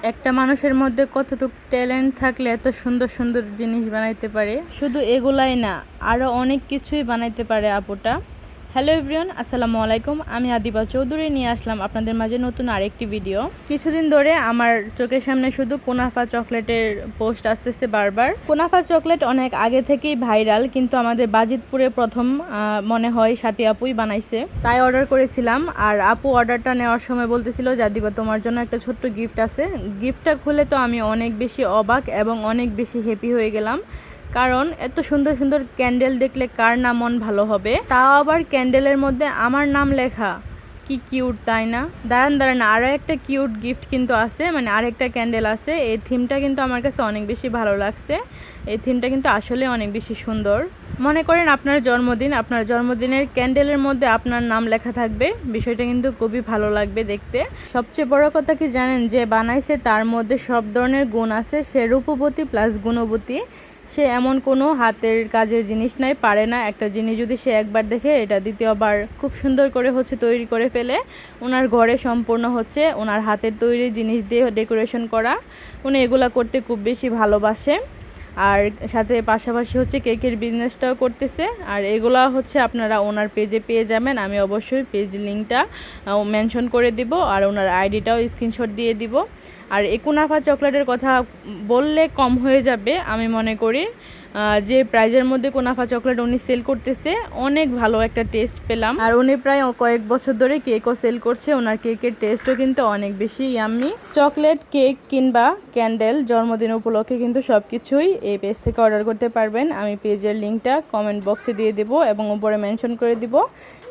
একটা মানুষের মধ্যে কতটুকু ট্যালেন্ট থাকলে এত সুন্দর সুন্দর জিনিস বানাইতে পারে। শুধু এগুলাই না, আরও অনেক কিছুই বানাইতে পারে আপুটা। হ্যালো এভরিওয়ান, আসসালামু আলাইকুম। আমি আদিবা চৌধুরী নিয়ে আসলাম আপনাদের মাঝে নতুন আরেকটি ভিডিও। কিছুদিন ধরে আমার চোখের সামনে শুধু কুনাফা চকলেটের পোস্ট আসতেছে বারবার। কুনাফা চকলেট অনেক আগে থেকেই ভাইরাল, কিন্তু আমাদের বাজিতপুরে প্রথম মনে হয় সাথী আপুই বানাইছে, তাই অর্ডার করেছিলাম। আর আপু অর্ডারটা নেওয়ার সময় বলতেছিল যে আদিবা তোমার জন্য একটা ছোট্ট গিফট আছে। গিফটটা খুলে তো আমি অনেক বেশি অবাক এবং অনেক বেশি হ্যাপি হয়ে গেলাম, কারণ এত সুন্দর সুন্দর ক্যান্ডেল দেখলে কার না মন ভালো হবে। তাও আবার ক্যান্ডেলের মধ্যে আমার নাম লেখা, কি কিউট তাই না? দাঁড়ান আরও একটা কিউট গিফট কিন্তু আছে, মানে আরেকটা ক্যান্ডেল আছে। এই থিমটা কিন্তু আমার কাছে অনেক বেশি ভালো লাগছে। এই থিমটা কিন্তু আসলে অনেক বেশি সুন্দর। মনে করেন আপনার জন্মদিন, আপনার জন্মদিনের ক্যান্ডেলের মধ্যে আপনার নাম লেখা থাকবে, বিষয়টা কিন্তু খুবই ভালো লাগবে দেখতে। সবচেয়ে বড় কথা কি জানেন, যে বানাইছে তার মধ্যে সব ধরনের গুণ আছে। সে রূপবতী প্লাস গুণবতী। সে এমন কোনো হাতের কাজের জিনিস নাই পারে না। একটা জিনিস যদি সে একবার দেখে, এটা দ্বিতীয়বার খুব সুন্দর করে তৈরি করে ফেলে। ওনার ঘরে সম্পূর্ণ ওনার হাতের তৈরি জিনিস দিয়ে ডেকোরেশন করা। উনি এগুলা করতে খুব বেশি ভালোবাসে। আর সাথে পাশাপাশি কেকের বিজনেসটাও করতেছে। আর এগুলা আপনারা ওনার পেজে পেয়ে যাবেন। আমি অবশ্যই পেজ লিঙ্কটা মেনশন করে দিব, আর ওনার আইডিটাও স্ক্রিনশট দিয়ে দিব। আর এই কুনাফা চকলেটের কথা বললে কম হয়ে যাবে, আমি মনে করি। যে প্রাইজের মধ্যে কুনাফা চকলেট উনি সেল করতেছে, অনেক ভালো একটা টেস্ট পেলাম। আর উনি প্রায় কয়েক বছর ধরে কেকও সেল করছে। ওনার কেকের টেস্টও কিন্তু অনেক বেশি ইয়াম্মি। চকলেট, কেক কিংবা ক্যান্ডেল জন্মদিন উপলক্ষে কিন্তু সব কিছুই এই পেজ থেকে অর্ডার করতে পারবেন। আমি পেজের লিঙ্কটা কমেন্ট বক্সে দিয়ে দেবো এবং উপরে মেনশন করে দিব।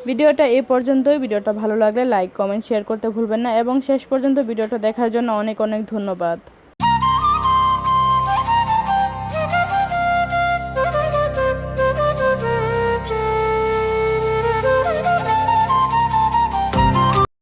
ভিডিওটা এই পর্যন্তই। ভিডিওটা ভালো লাগলে লাইক, কমেন্ট, শেয়ার করতে ভুলবেন না, এবং শেষ পর্যন্ত ভিডিওটা দেখার জন্য অনেক অনেক ধন্যবাদ।